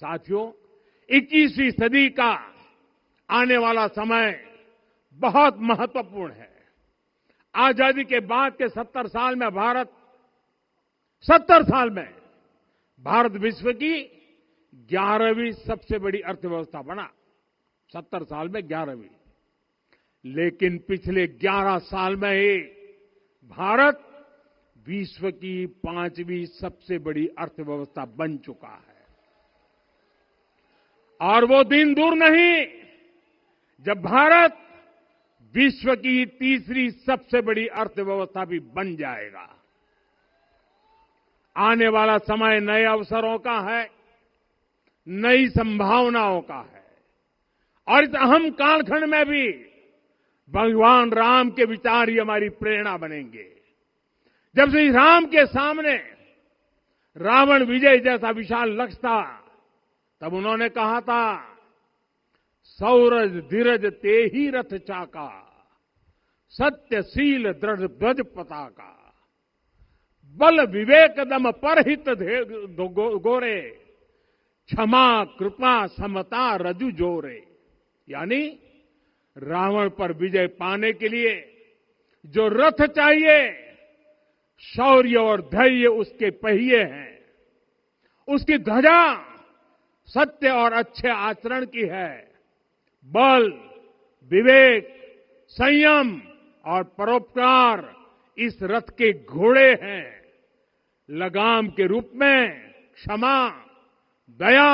साथियों, 21वीं सदी का आने वाला समय बहुत महत्वपूर्ण है। आजादी के बाद के 70 साल में भारत विश्व की 11वीं सबसे बड़ी अर्थव्यवस्था बना। 70 साल में 11वीं। लेकिन पिछले 11 साल में ही भारत विश्व की 5वीं सबसे बड़ी अर्थव्यवस्था बन चुका है। और वो दिन दूर नहीं जब भारत विश्व की तीसरी सबसे बड़ी अर्थव्यवस्था भी बन जाएगा। आने वाला समय नए अवसरों का है, नई संभावनाओं का है। और इस अहम कालखंड में भी भगवान राम के विचार ही हमारी प्रेरणा बनेंगे। जब श्री राम के सामने रावण विजय जैसा विशाल लक्ष्य था, तब उन्होंने कहा था, सौरज धीरज ते ही रथ चाका, सत्यशील दृढ़ ध्वज पताका, बल विवेक दम परहित गोरे, क्षमा कृपा समता रजु जोरे। यानी रावण पर विजय पाने के लिए जो रथ चाहिए, शौर्य और धैर्य उसके पहिए हैं, उसकी ध्वजा सत्य और अच्छे आचरण की है, बल विवेक संयम और परोपकार इस रथ के घोड़े हैं। लगाम के रूप में क्षमा दया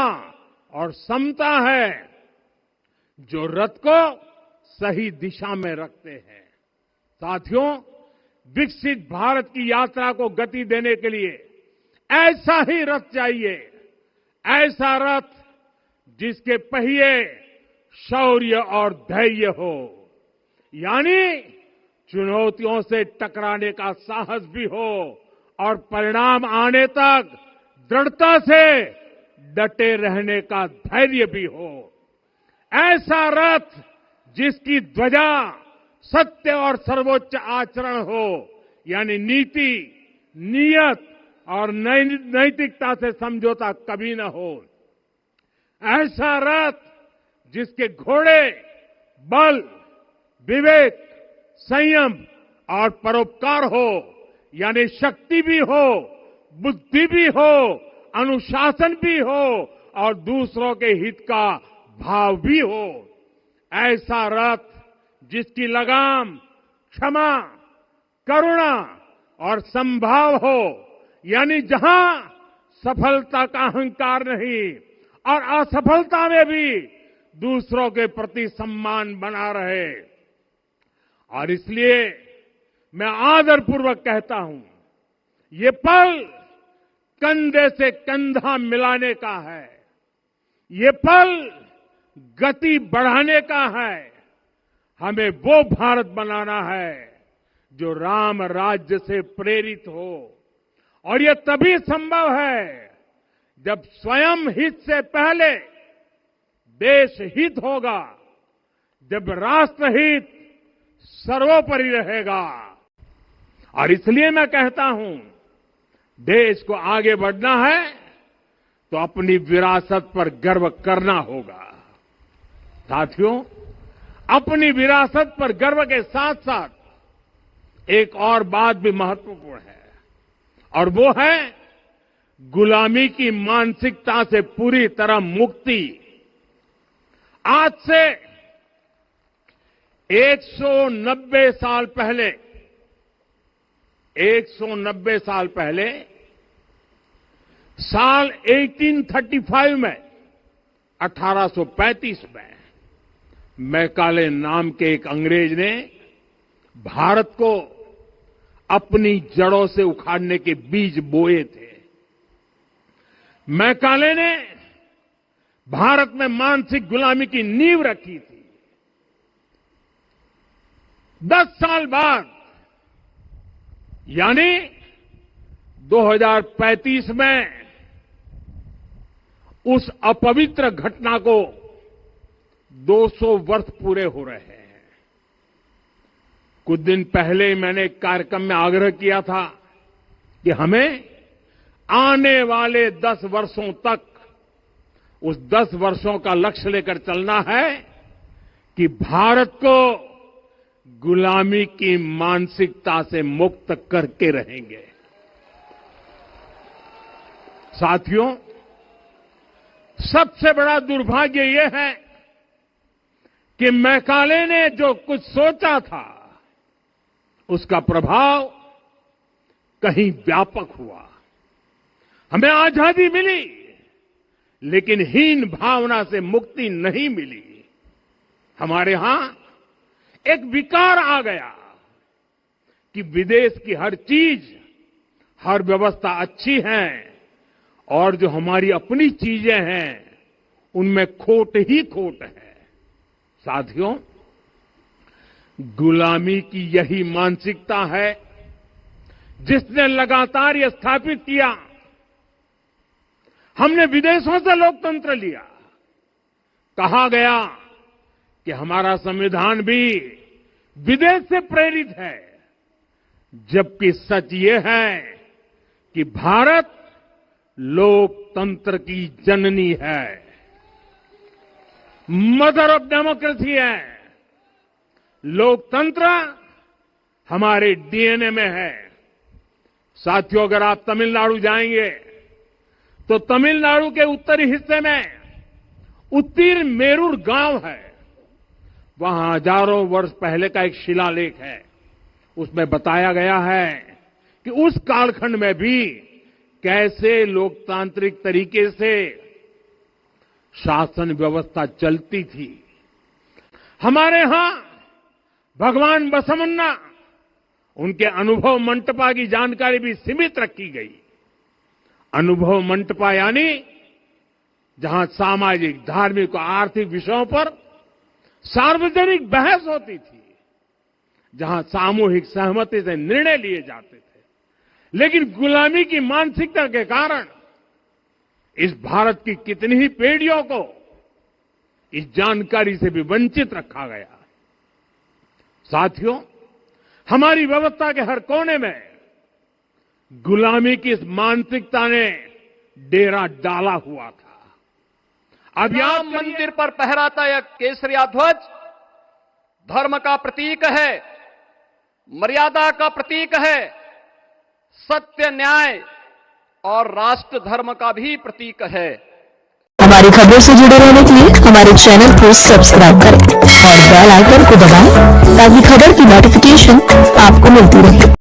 और समता है जो रथ को सही दिशा में रखते हैं। साथियों, विकसित भारत की यात्रा को गति देने के लिए ऐसा ही रथ चाहिए, ऐसा रथ जिसके पहिए शौर्य और धैर्य हो, यानी चुनौतियों से टकराने का साहस भी हो और परिणाम आने तक दृढ़ता से डटे रहने का धैर्य भी हो। ऐसा रथ जिसकी ध्वजा सत्य और सर्वोच्च आचरण हो, यानी नीति नियत और नैतिकता से समझौता कभी न हो। ऐसा रथ जिसके घोड़े बल विवेक संयम और परोपकार हो, यानी शक्ति भी हो, बुद्धि भी हो, अनुशासन भी हो और दूसरों के हित का भाव भी हो। ऐसा रथ जिसकी लगाम क्षमा करुणा और संभाव हो, यानी जहां सफलता का अहंकार नहीं और असफलता में भी दूसरों के प्रति सम्मान बना रहे। और इसलिए मैं आदरपूर्वक कहता हूं, ये पल कंधे से कंधा मिलाने का है, ये पल गति बढ़ाने का है। हमें वो भारत बनाना है जो राम राज्य से प्रेरित हो, और ये तभी संभव है जब स्वयं हित से पहले देश हित होगा, जब राष्ट्र हित सर्वोपरि रहेगा। और इसलिए मैं कहता हूं, देश को आगे बढ़ना है तो अपनी विरासत पर गर्व करना होगा। साथियों, अपनी विरासत पर गर्व के साथ साथ एक और बात भी महत्वपूर्ण है, और वो है गुलामी की मानसिकता से पूरी तरह मुक्ति। आज से 190 साल पहले 190 साल पहले साल 1835 में 1835 में मैकाले नाम के एक अंग्रेज ने भारत को अपनी जड़ों से उखाड़ने के बीज बोए थे। मैकाले ने भारत में मानसिक गुलामी की नींव रखी थी। 10 साल बाद यानी 2035 में उस अपवित्र घटना को 200 वर्ष पूरे हो रहे हैं। कुछ दिन पहले मैंने एक कार्यक्रम में आग्रह किया था कि हमें आने वाले 10 वर्षों तक उस 10 वर्षों का लक्ष्य लेकर चलना है कि भारत को गुलामी की मानसिकता से मुक्त करके रहेंगे। साथियों, सबसे बड़ा दुर्भाग्य यह है कि मैकाले ने जो कुछ सोचा था उसका प्रभाव कहीं व्यापक हुआ। हमें आजादी मिली, लेकिन हीन भावना से मुक्ति नहीं मिली। हमारे यहां एक विकार आ गया कि विदेश की हर चीज, हर व्यवस्था अच्छी है और जो हमारी अपनी चीजें हैं उनमें खोट ही खोट है। साथियों, गुलामी की यही मानसिकता है जिसने लगातार यह स्थापित किया। हमने विदेशों से लोकतंत्र लिया। कहा गया कि हमारा संविधान भी विदेश से प्रेरित है, जबकि सच ये है कि भारत लोकतंत्र की जननी है, मदर ऑफ डेमोक्रेसी है। लोकतंत्र हमारे डीएनए में है। साथियों, अगर आप तमिलनाडु जाएंगे तो तमिलनाडु के उत्तरी हिस्से में उत्तीरमेरूर गांव है। वहां हजारों वर्ष पहले का एक शिलालेख है। उसमें बताया गया है कि उस कालखंड में भी कैसे लोकतांत्रिक तरीके से शासन व्यवस्था चलती थी। हमारे यहां भगवान बसवन्ना, उनके अनुभव मंटपा की जानकारी भी सीमित रखी गई। अनुभव मंटपा यानी जहां सामाजिक, धार्मिक और आर्थिक विषयों पर सार्वजनिक बहस होती थी, जहां सामूहिक सहमति से निर्णय लिए जाते थे। लेकिन गुलामी की मानसिकता के कारण इस भारत की कितनी ही पीढ़ियों को इस जानकारी से भी वंचित रखा गया। साथियों, हमारी व्यवस्था के हर कोने में गुलामी की इस मानसिकता ने डेरा डाला हुआ था। अब राम मंदिर पर फहराता यह केसरिया ध्वज धर्म का प्रतीक है, मर्यादा का प्रतीक है, सत्य, न्याय और राष्ट्र धर्म का भी प्रतीक है। हमारी खबरों से जुड़े रहने के लिए हमारे चैनल को सब्सक्राइब करें और बेल आइकन को दबाएं ताकि खबर की नोटिफिकेशन आपको मिलती रहे।